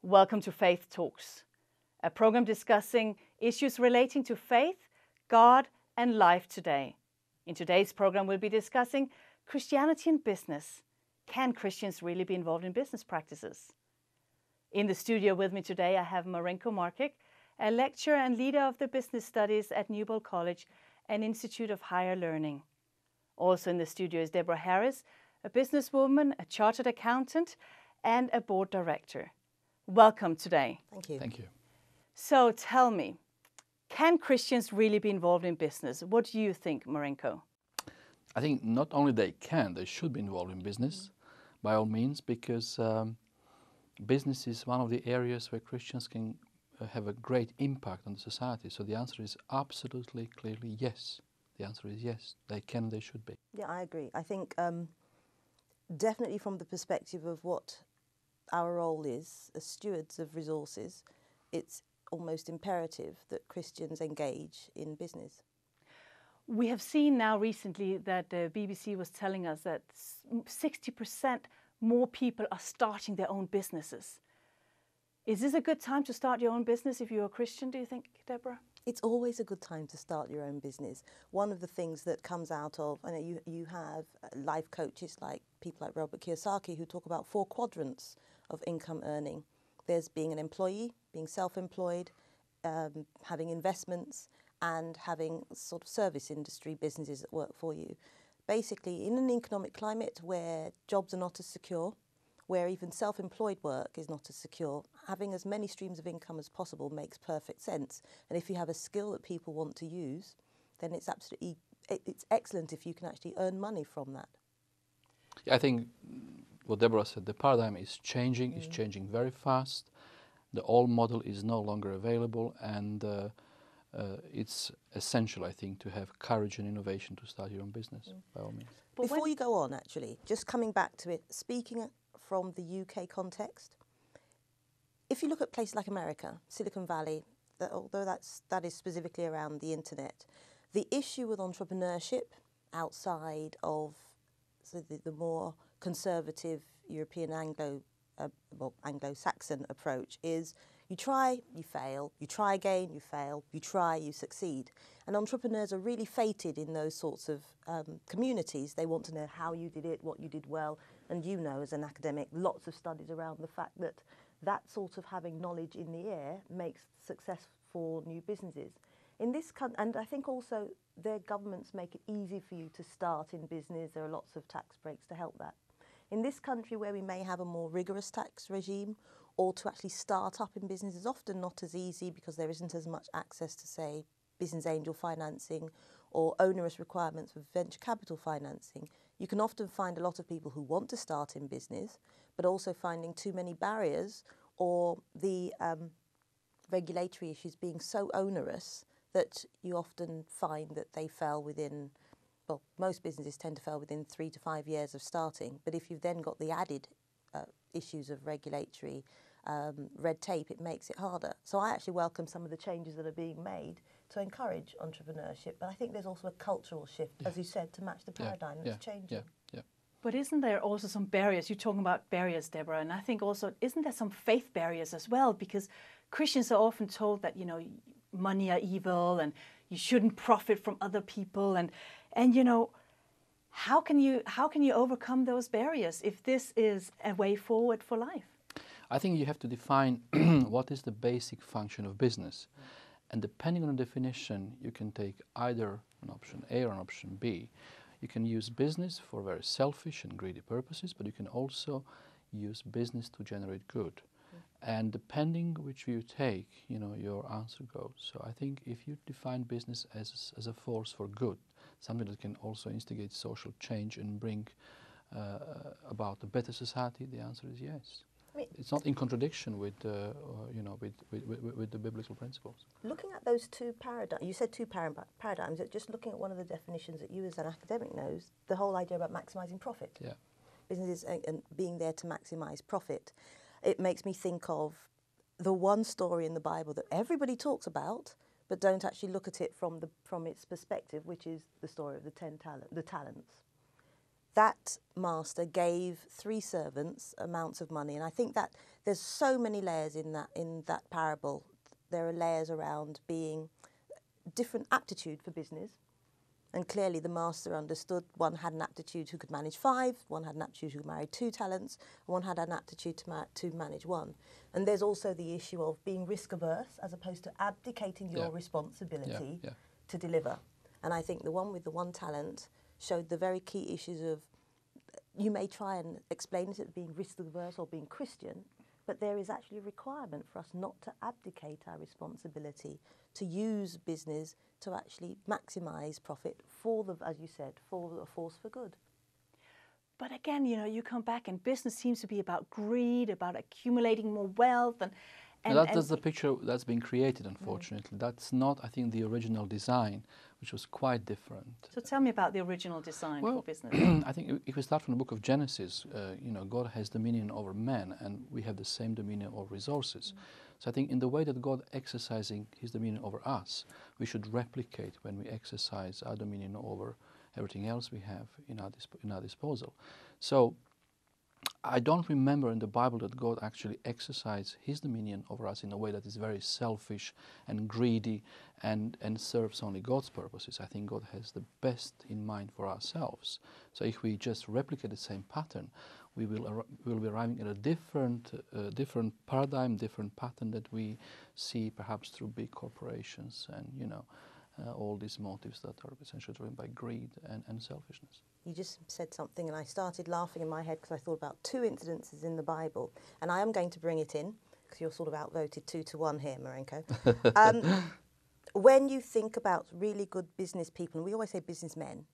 Welcome to Faith Talks, a program discussing issues relating to faith, God, and life today. In today's program, we'll be discussing Christianity and business. Can Christians really be involved in business practices? In the studio with me today, I have Marinko, a lecturer and leader of the business studies at Newbold College and Institute of Higher Learning. Also in the studio is Deborah, a businesswoman, a chartered accountant, and a board director. Welcome today. Thank you. Thank you. So tell me, can Christians really be involved in business? What do you think, Marinko? I think not only they can, they should be involved in business, by all means, because business is one of the areas where Christians can have a great impact on the society. So the answer is absolutely, clearly yes. The answer is yes, they can, they should be. Yeah, I agree. I think definitely from the perspective of what our role is as stewards of resources, it's almost imperative that Christians engage in business. We have seen now recently that the BBC was telling us that 60% more people are starting their own businesses. Is this a good time to start your own business if you're a Christian, do you think, Deborah? It's always a good time to start your own business. One of the things that comes out of, I know you have life coaches like people like Robert Kiyosaki who talk about 4 quadrants of income earning. There's being an employee, being self-employed, having investments, and having sort of service industry businesses that work for you. Basically, in an economic climate where jobs are not as secure, where even self-employed work is not as secure, having as many streams of income as possible makes perfect sense. And if you have a skill that people want to use, then it's excellent if you can actually earn money from that. Yeah, I think what Deborah said, the paradigm is changing, very fast. The old model is no longer available, and it's essential, I think, to have courage and innovation to start your own business, by all means. Before you go on, actually, just coming back to it, speaking from the UK context, if you look at places like America, Silicon Valley, although that is specifically around the internet, the issue with entrepreneurship outside of the more conservative European Anglo-Saxon approach is you try, you fail, you try again, you fail, you try, you succeed. And entrepreneurs are really fated in those sorts of communities. They want to know how you did it, what you did well. And you know, as an academic, lots of studies around the fact that that sort of having knowledge in the air makes success for new businesses. In this country, and I think also their governments make it easy for you to start in business. There are lots of tax breaks to help that. In this country where we may have a more rigorous tax regime, or to actually start up in business is often not as easy because there isn't as much access to, say, business angel financing or onerous requirements for venture capital financing. You can often find a lot of people who want to start in business, but also finding too many barriers or the regulatory issues being so onerous that you often find that they fail within, well, most businesses tend to fail within 3 to 5 years of starting. But if you've then got the added issues of regulatory red tape, it makes it harder. So I actually welcome some of the changes that are being made to encourage entrepreneurship. But I think there's also a cultural shift, as you said, to match the paradigm that's changing. Yeah. But isn't there also some barriers? You're talking about barriers, Deborah, and I think also, isn't there some faith barriers as well? Because Christians are often told that, you know, money are evil and you shouldn't profit from other people. And you know, how can you overcome those barriers if this is a way forward for life? I think you have to define what is the basic function of business. And depending on the definition, you can take either an option A or an option B. You can use business for very selfish and greedy purposes, but you can also use business to generate good. And depending which view you take, you know, your answer goes. So I think if you define business as a force for good, something that can also instigate social change and bring about a better society, the answer is yes. It's not in contradiction with, with the biblical principles. Looking at those two paradigms, you said two paradigms, just looking at one of the definitions that you as an academic knows, the whole idea about maximising profit. Yeah. Businesses and being there to maximise profit. It makes me think of the one story in the Bible that everybody talks about, but don't actually look at it from its perspective, which is the story of the talents. that master gave 3 servants amounts of money, and I think that there's so many layers in that parable. There are layers around being different aptitude for business, and clearly the master understood one had an aptitude who could manage 5, one had an aptitude who could manage 2 talents, one had an aptitude to manage 1. And there's also the issue of being risk averse as opposed to abdicating your responsibility to deliver. And I think the one with the 1 talent showed the very key issues of, you may try and explain it as being risk averse or being Christian, but there is actually a requirement for us not to abdicate our responsibility, to use business to actually maximise profit for the, as you said, for a force for good. But again, you know, you come back and business seems to be about greed, about accumulating more wealth, and that's the picture that's been created, unfortunately. That's not, I think, the original design, which was quite different. So tell me about the original design for business. I think if we start from the book of Genesis, you know, God has dominion over man, and we have the same dominion over resources. So I think in the way that God exercising his dominion over us, we should replicate when we exercise our dominion over everything else we have in our disposal. So I don't remember in the Bible that God actually exercised his dominion over us in a way that is very selfish and greedy and serves only God's purposes. I think God has the best in mind for ourselves. So if we just replicate the same pattern, we will be arriving at a different paradigm, different pattern that we see perhaps through big corporations and, you know, all these motives that are essentially driven by greed and selfishness. You just said something and I started laughing in my head because I thought about 2 incidences in the Bible, and I am going to bring it in because you're sort of outvoted 2-1 here, Marinko. When you think about really good business people, and we always say businessmen,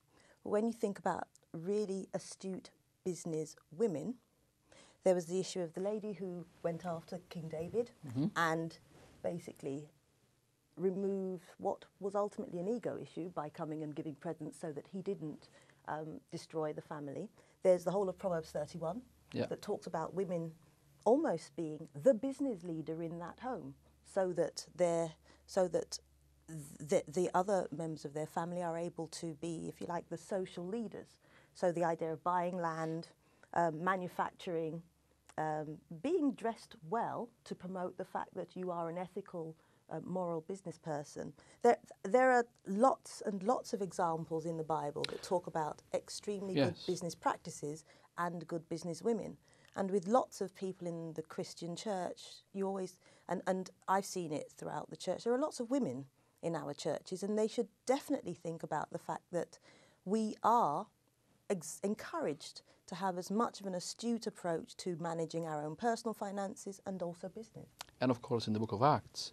but when you think about really astute business women, there was the issue of the lady who went after King David and basically removed what was ultimately an ego issue by coming and giving presents so that he didn't destroy the family. There's the whole of Proverbs 31 that talks about women almost being the business leader in that home, so that the other members of their family are able to be, if you like, the social leaders. So the idea of buying land, manufacturing, being dressed well to promote the fact that you are an ethical, moral business person. There are lots and lots of examples in the Bible that talk about extremely good business practices and good business women. And with lots of people in the Christian church, you always, and I've seen it throughout the church, there are lots of women in our churches, and they should definitely think about the fact that we are encouraged to have as much of an astute approach to managing our own personal finances and also business. And of course, in the book of Acts,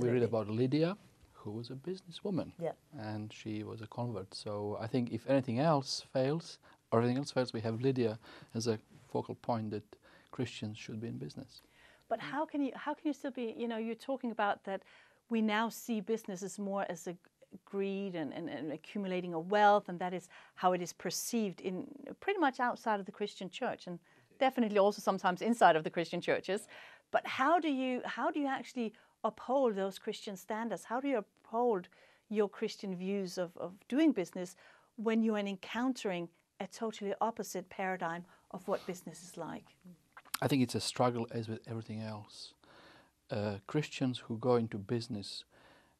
we read about Lydia, who was a businesswoman, and she was a convert. So I think if anything else fails, or everything else fails, we have Lydia as a focal point that Christians should be in business. But how can you still be, you know, you're talking about that we now see business as more as a greed and accumulating a wealth, and that is how it is perceived in pretty much outside of the Christian church, and definitely also sometimes inside of the Christian churches. But how do you actually uphold those Christian standards? How do you uphold your Christian views of doing business when you are encountering a totally opposite paradigm of what business is like? I think it's a struggle as with everything else. Christians who go into business,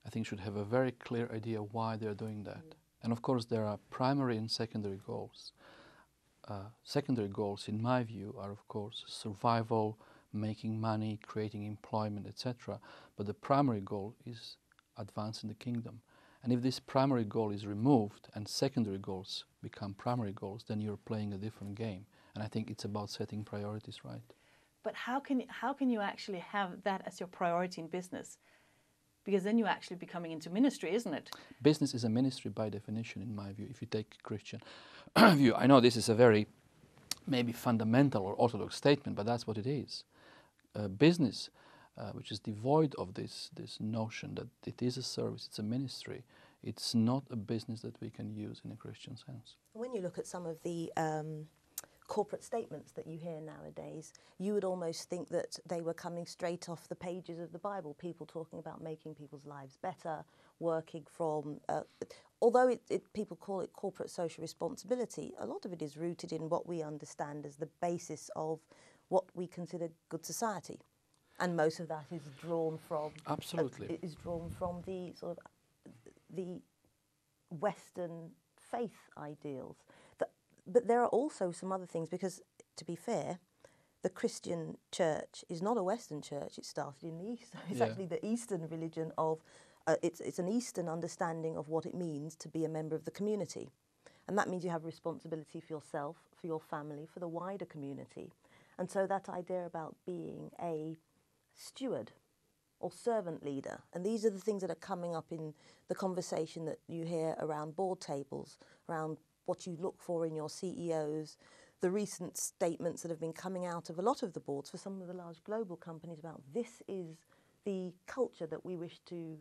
I think, should have a very clear idea why they're doing that. And of course, there are primary and secondary goals. Secondary goals, in my view, are of course survival, making money, creating employment, etc. But the primary goal is advancing the kingdom. And if this primary goal is removed and secondary goals become primary goals, then you're playing a different game. And I think it's about setting priorities right. But how can you actually have that as your priority in business? Because then you're actually becoming into ministry, isn't it? Business is a ministry by definition, in my view, if you take Christian view. I know this is a very maybe fundamental or orthodox statement, but that's what it is. Business, which is devoid of this notion that it is a service, it's a ministry, it's not a business that we can use in a Christian sense. When you look at some of the corporate statements that you hear nowadays, you would almost think that they were coming straight off the pages of the Bible, people talking about making people's lives better, working from, although people call it corporate social responsibility, a lot of it is rooted in what we understand as the basis of what we consider good society. And most of that is drawn from... Absolutely. Is drawn from the sort of the Western faith ideals. But there are also some other things, because, to be fair, the Christian church is not a Western church. It started in the East. It's actually the Eastern religion of... it's an Eastern understanding of what it means to be a member of the community. And that means you have responsibility for yourself, for your family, for the wider community. And so that idea about being a steward or servant leader, and these are the things that are coming up in the conversation that you hear around board tables, around what you look for in your CEOs, the recent statements that have been coming out of a lot of the boards for some of the large global companies about this is the culture that we wish to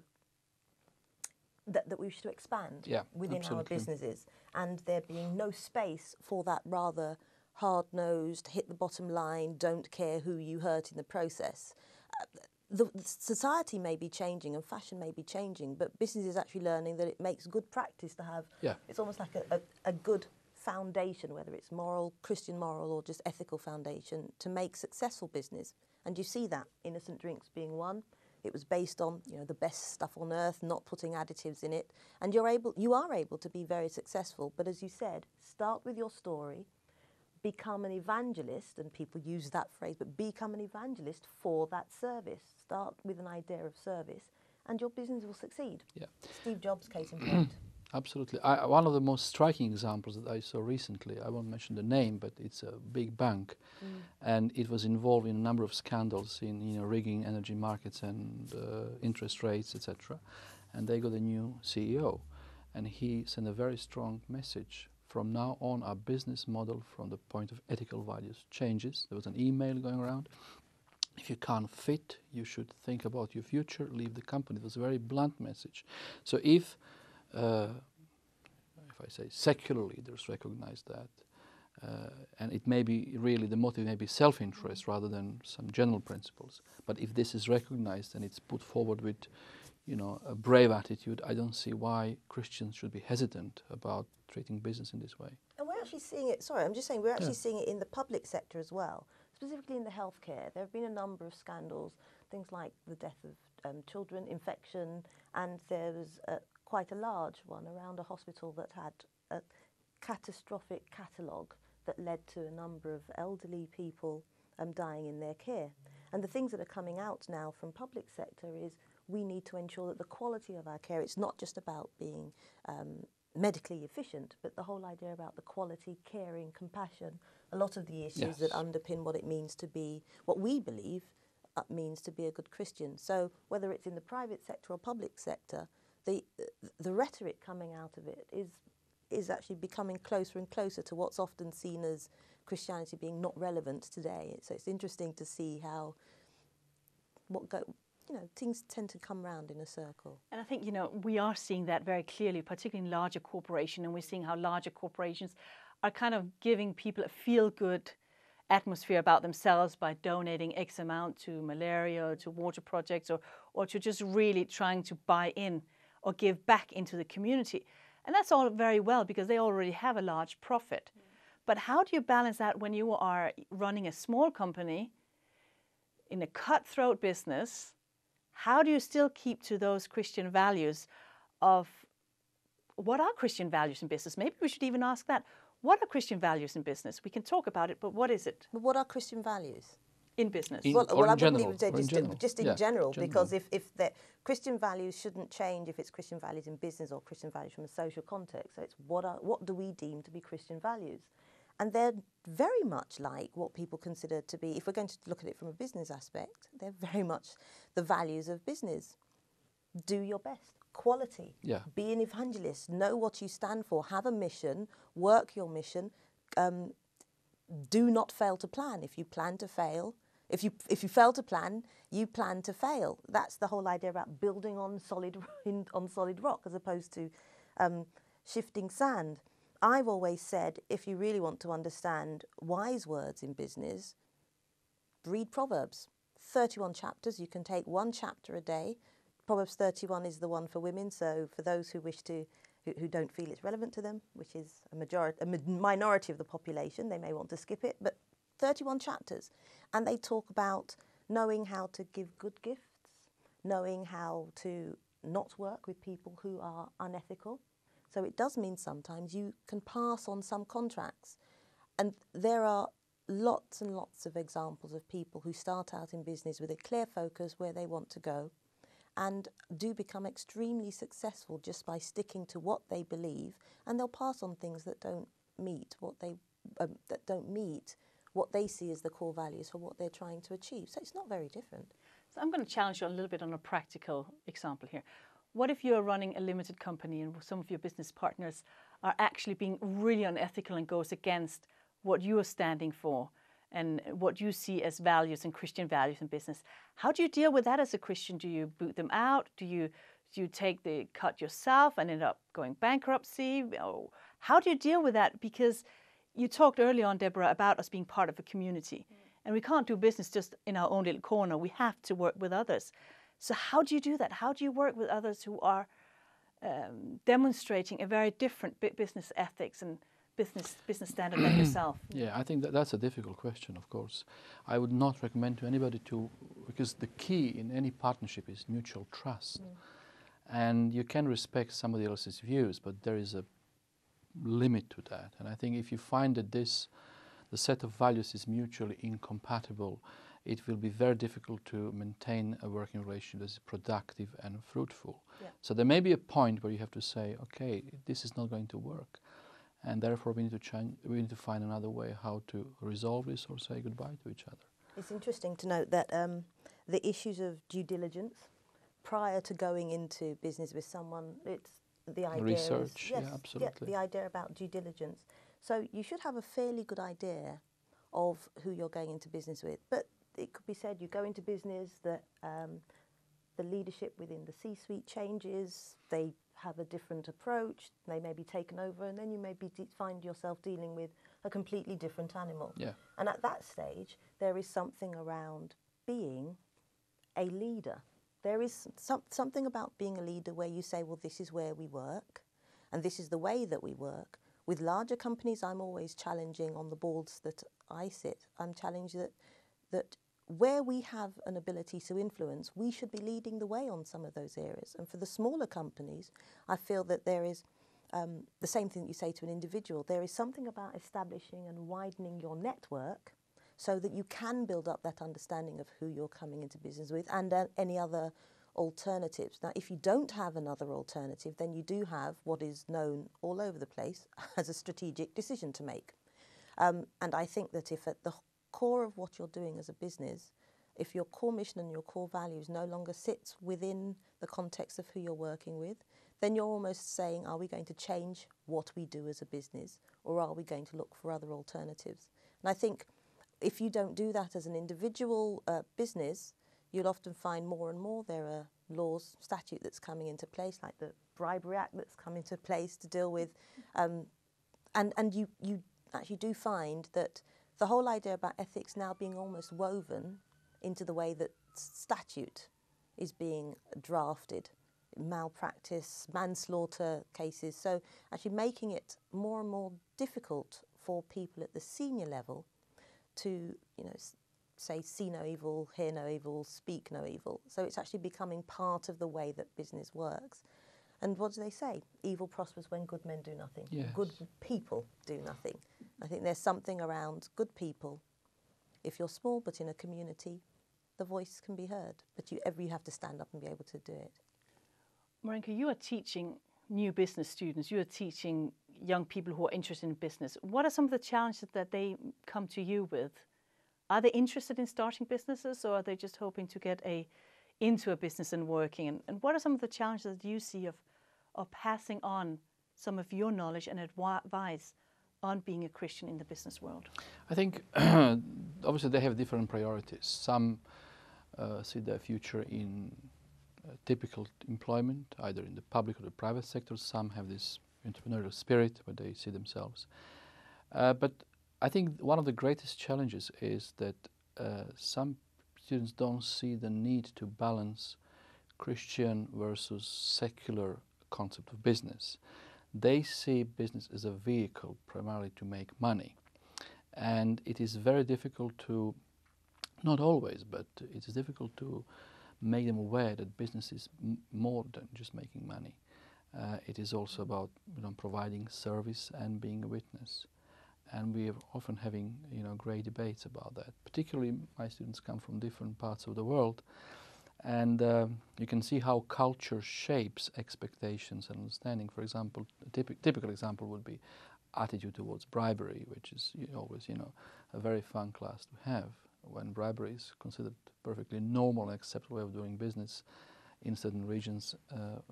expand within our businesses, and there being no space for that rather hard-nosed, hit the bottom line, don't care who you hurt in the process. The society may be changing and fashion may be changing, but business is actually learning that it makes good practice to have, it's almost like a good foundation, whether it's moral, Christian moral, or just ethical foundation, to make successful business. And you see that, Innocent Drinks being one. It was based on, the best stuff on earth, not putting additives in it. And you are able to be very successful. But as you said, start with your story, become an evangelist, and people use that phrase, but become an evangelist for that service. Start with an idea of service, and your business will succeed. Yeah. Steve Jobs, case in point. Absolutely. One of the most striking examples that I saw recently, I won't mention the name, but it's a big bank, and it was involved in a number of scandals in rigging energy markets and interest rates, etc. And they got a new CEO, and he sent a very strong message. From now on, our business model from the point of ethical values changes. There was an email going around. If you can't fit, you should think about your future, leave the company. It was a very blunt message. So if I say secular leaders recognize that, and it may be really the motive may be self-interest rather than some general principles, but if this is recognized and it's put forward with a brave attitude, I don't see why Christians should be hesitant about treating business in this way. And we're actually seeing it, sorry, I'm just saying, we're actually seeing it in the public sector as well, specifically in the healthcare. There have been a number of scandals, things like the death of children, infection, and there was quite a large one around a hospital that had a catastrophic catalogue that led to a number of elderly people dying in their care. And the things that are coming out now from public sector is we need to ensure that the quality of our care, it's not just about being medically efficient, but the whole idea about the quality, caring, compassion, a lot of the issues that underpin what it means to be, what we believe means to be a good Christian. So whether it's in the private sector or public sector, the rhetoric coming out of it is actually becoming closer and closer to what's often seen as Christianity being not relevant today. So it's interesting to see how things tend to come round in a circle. And I think, we are seeing that very clearly, particularly in larger corporations, and we're seeing how larger corporations are kind of giving people a feel-good atmosphere about themselves by donating X amount to malaria or to water projects or to just really trying to buy in or give back into the community. And that's all very well because they already have a large profit. But how do you balance that when you are running a small company in a cutthroat business? How do you still keep to those Christian values of what are Christian values in business? Maybe we should even ask that. What are Christian values in business? We can talk about it, but what is it? But what are Christian values? In business? I wouldn't even say just in general, because if the Christian values shouldn't change if it's Christian values in business or Christian values from a social context. So it's what do we deem to be Christian values? And they're very much like what people consider to be, if we're going to look at it from a business aspect, they're very much the values of business. Do your best. Quality. Yeah. Be an evangelist. Know what you stand for. Have a mission. Work your mission. Do not fail to plan. If you plan to fail, if you fail to plan, you plan to fail. That's the whole idea about building on solid rock as opposed to shifting sand. I've always said, if you really want to understand wise words in business, read Proverbs. 31 chapters. You can take one chapter a day. Proverbs 31 is the one for women. So for those who wish to, who don't feel it's relevant to them, which is a minority of the population, they may want to skip it. But 31 chapters, and they talk about knowing how to give good gifts, knowing how to not work with people who are unethical. So it does mean sometimes you can pass on some contracts. And there are lots and lots of examples of people who start out in business with a clear focus where they want to go and do become extremely successful just by sticking to what they believe, and they'll pass on things that don't meet what they see as the core values for what they're trying to achieve. So it's not very different. So I'm going to challenge you a little bit on a practical example here. What if you're running a limited company and some of your business partners are actually being really unethical and goes against what you are standing for and what you see as values and Christian values in business? How do you deal with that as a Christian? Do you boot them out? Do you take the cut yourself and end up going bankruptcy? Or how do you deal with that? Because you talked early on, Deborah, about us being part of a community. And we can't do business just in our own little corner. We have to work with others. So how do you do that? How do you work with others who are demonstrating a very different business ethics and business standard than yourself? Yeah, I think that's a difficult question, of course. I would not recommend to anybody because the key in any partnership is mutual trust. And you can respect somebody else's views, but there is a limit to that. And I think if you find that the set of values is mutually incompatible, it will be very difficult to maintain a working relationship that is productive and fruitful. Yeah. So there may be a point where you have to say, okay, this is not going to work. And therefore we need to change. We need to find another way how to resolve this or say goodbye to each other. It's interesting to note that the issues of due diligence prior to going into business with someone, it's the idea research, yes, yeah, absolutely. the idea about due diligence. So you should have a fairly good idea of who you're going into business with. But it could be said you go into business that the leadership within the C-suite changes, they have a different approach, they may be taken over, and then you may find yourself dealing with a completely different animal. Yeah. And at that stage, there is something around being a leader. There is something about being a leader where you say, well, this is where we work, and this is the way that we work. With larger companies, I'm always challenging on the boards that I sit. I'm challenged that where we have an ability to influence, we should be leading the way on some of those areas. And for the smaller companies, I feel that there is the same thing that you say to an individual. There is something about establishing and widening your network so that you can build up that understanding of who you're coming into business with and any other alternatives. Now, if you don't have another alternative, then you do have what is known all over the place as a strategic decision to make. And I think that if at the core of what you're doing as a business, if your core mission and your core values no longer sits within the context of who you're working with, then you're almost saying, are we going to change what we do as a business, or are we going to look for other alternatives? And I think if you don't do that as an individual business, you'll often find more and more there are laws, statute that's coming into place, like the Bribery Act that's come into place to deal with, and you actually do find that the whole idea about ethics now being almost woven into the way that statute is being drafted, malpractice, manslaughter cases. So actually making it more and more difficult for people at the senior level to, say, see no evil, hear no evil, speak no evil. So it's actually becoming part of the way that business works. And what do they say? Evil prospers when good men do nothing. Yes. Good people do nothing. I think there's something around good people. If you're small but in a community, the voice can be heard. But you have to stand up and be able to do it. Marinko, you are teaching new business students. You are teaching young people who are interested in business. What are some of the challenges that they come to you with? Are they interested in starting businesses, or are they just hoping to get into a business and working? And what are some of the challenges that you see of passing on some of your knowledge and advice on being a Christian in the business world? I think obviously they have different priorities. Some see their future in typical employment, either in the public or the private sector. Some have this entrepreneurial spirit, where they see themselves. But I think one of the greatest challenges is that some students don't see the need to balance Christian versus secular concept of business. They see business as a vehicle primarily to make money. And it is very difficult to, not always, but it is difficult to make them aware that business is more than just making money. It is also about providing service and being a witness. And we are often having great debates about that. Particularly my students come from different parts of the world, and you can see how culture shapes expectations and understanding. For example, a typical example would be attitude towards bribery, which is always a very fun class to have, when bribery is considered perfectly normal and acceptable way of doing business in certain regions,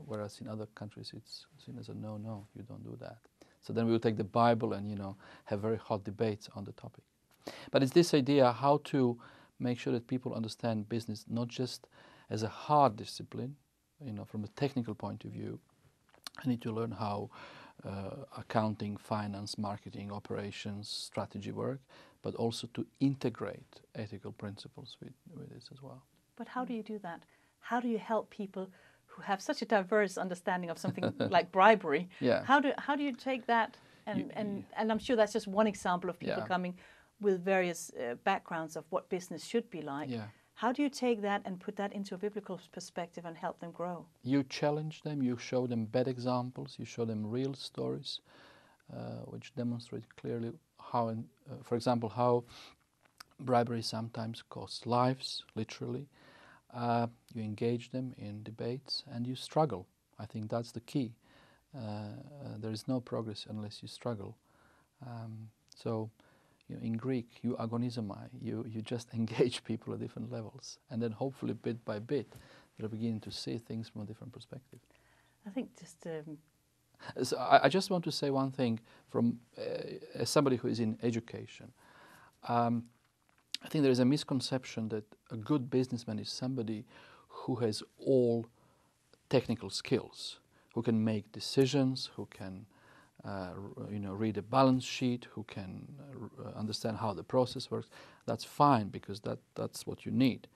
whereas in other countries it's seen as a no, you don't do that. So then we will take the Bible and have very hot debates on the topic. But it's this idea how to make sure that people understand business not just as a hard discipline, from a technical point of view. I need to learn how accounting, finance, marketing, operations, strategy work, but also to integrate ethical principles with this as well. But how do you do that? How do you help people who have such a diverse understanding of something like bribery? Yeah. How do you take that and I'm sure that's just one example of people coming with various backgrounds of what business should be like. Yeah. How do you take that and put that into a biblical perspective and help them grow? You challenge them, you show them bad examples, you show them real stories, which demonstrate clearly how, for example, how bribery sometimes costs lives, literally. You engage them in debates and you struggle. I think that's the key. There is no progress unless you struggle. So in Greek, you agonizomai, you just engage people at different levels. And then hopefully bit by bit, they're beginning to see things from a different perspective. I think just... So I just want to say one thing from as somebody who is in education. I think there is a misconception that a good businessman is somebody who has all technical skills, who can make decisions, who can read a balance sheet, who can understand how the process works. That's fine, because that's what you need.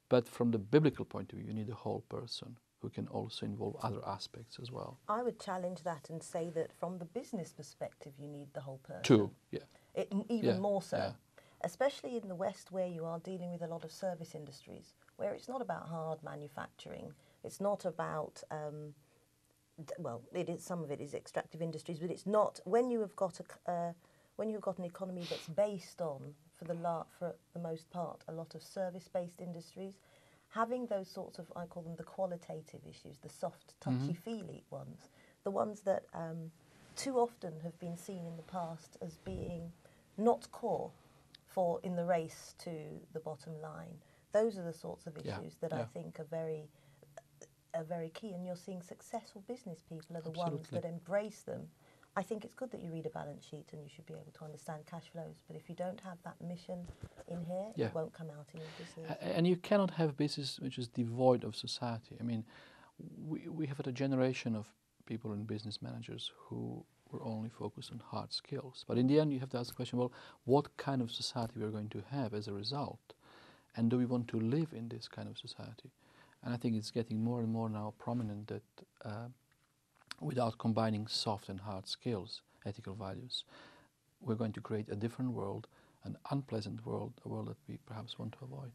But from the biblical point of view, you need a whole person who can also involve other aspects as well. I would challenge that and say that from the business perspective, you need the whole person. True, yeah. Even more so. Yeah. Especially in the West, where you are dealing with a lot of service industries, where it's not about hard manufacturing. It's not about, some of it is extractive industries, but it's not. When you have got an economy that's based on, for the most part, a lot of service-based industries, having those sorts of, I call them the qualitative issues, the soft, touchy-feely ones, the ones that too often have been seen in the past as being not core in the race to the bottom line. Those are the sorts of issues that I think are very key, and you're seeing successful business people are the ones that embrace them. I think it's good that you read a balance sheet and you should be able to understand cash flows, but if you don't have that mission in here, it won't come out in your business. And you cannot have business which is devoid of society. I mean, we have had a generation of people in business managers who were only focused on hard skills. But in the end, you have to ask the question, well, what kind of society we are going to have as a result? And do we want to live in this kind of society? And I think it's getting more and more now prominent that without combining soft and hard skills, ethical values, we're going to create a different world, an unpleasant world, a world that we perhaps want to avoid.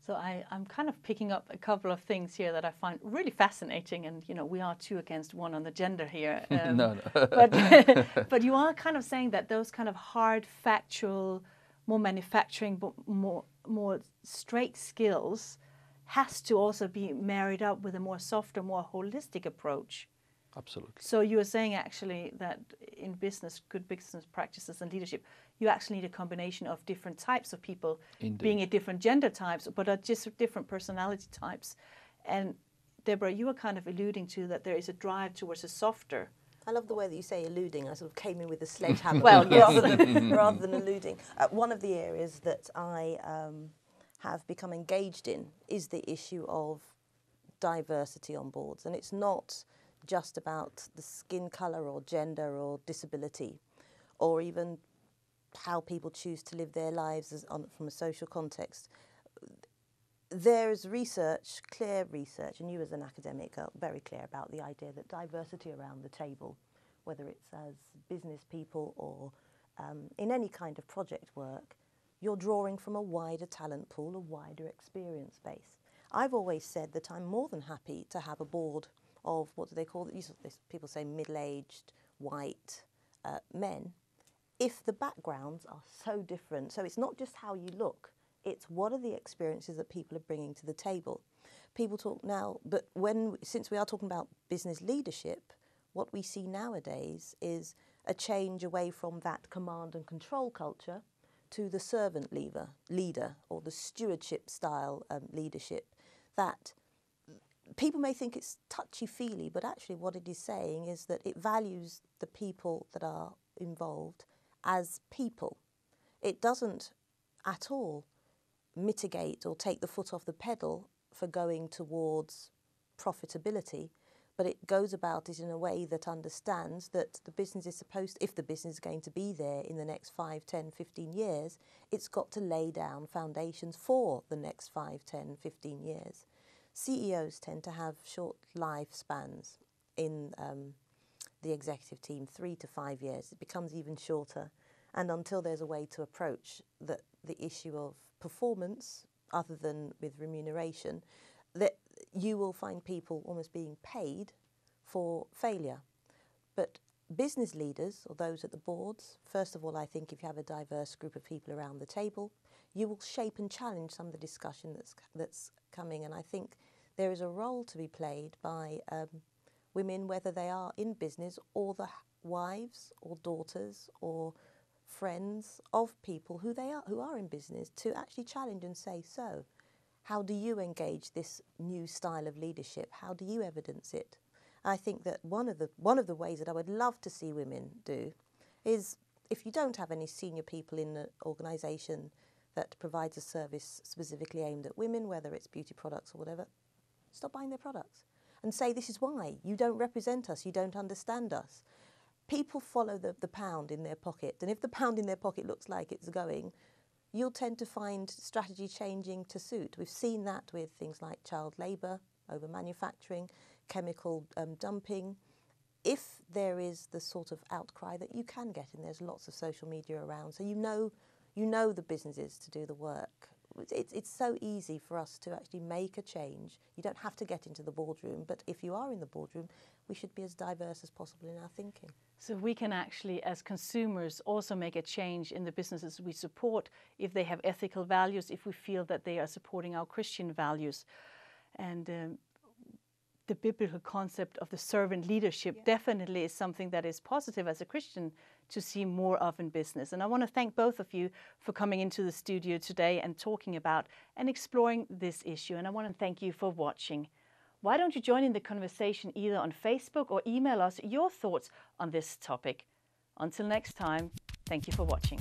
So I'm kind of picking up a couple of things here that I find really fascinating, and we are 2 against 1 on the gender here. No. But you are kind of saying that those kind of hard, factual, more manufacturing, but more straight skills has to also be married up with a more softer, more holistic approach. Absolutely. So you are saying actually that in business, good business practices and leadership, you actually need a combination of different types of people, being at different gender types, but at just different personality types. And Deborah, you were kind of alluding to that there is a drive towards a softer. I love the way that you say alluding. I sort of came in with a sledgehammer rather than alluding. One of the areas that I have become engaged in is the issue of diversity on boards. And it's not just about the skin colour or gender or disability, or even how people choose to live their lives from a social context. There is research, clear research, and you as an academic are very clear about the idea that diversity around the table, whether it's as business people or in any kind of project work, you're drawing from a wider talent pool, a wider experience base. I've always said that I'm more than happy to have a board of, what do they call it? People say middle-aged, white men, if the backgrounds are so different. So it's not just how you look, it's what are the experiences that people are bringing to the table. People talk now, but since we are talking about business leadership, what we see nowadays is a change away from that command and control culture to the servant leader or the stewardship style leadership, that people may think it's touchy-feely, but actually what it is saying is that it values the people that are involved as people. It doesn't at all mitigate or take the foot off the pedal for going towards profitability, but it goes about it in a way that understands that the business is supposed, if the business is going to be there in the next 5, 10, 15 years, it's got to lay down foundations for the next 5, 10, 15 years. CEOs tend to have short lifespans in the executive team, 3 to 5 years. It becomes even shorter. And until there's a way to approach the issue of performance, other than with remuneration, that you will find people almost being paid for failure. But business leaders, or those at the boards, first of all, I think if you have a diverse group of people around the table, you will shape and challenge some of the discussion that's coming. And I think there is a role to be played by women, whether they are in business or the wives or daughters or friends of people who are in business, to actually challenge and say, so how do you engage this new style of leadership? How do you evidence it? I think that one of the ways that I would love to see women do is, if you don't have any senior people in the organisation that provides a service specifically aimed at women, whether it's beauty products or whatever, stop buying their products and say, this is why. You don't represent us. You don't understand us. People follow the pound in their pocket, and if the pound in their pocket looks like it's going, you'll tend to find strategy changing to suit. We've seen that with things like child labour, over manufacturing, chemical dumping. If there is the sort of outcry that you can get, and there's lots of social media around, so you know the businesses to do the work. It's so easy for us to actually make a change. You don't have to get into the boardroom, but if you are in the boardroom, we should be as diverse as possible in our thinking. So we can actually, as consumers, also make a change in the businesses we support if they have ethical values, if we feel that they are supporting our Christian values. And the biblical concept of the servant leadership definitely is something that is positive as a Christian to see more of in business. And I want to thank both of you for coming into the studio today and talking about and exploring this issue. And I want to thank you for watching. Why don't you join in the conversation either on Facebook or email us your thoughts on this topic. Until next time, thank you for watching.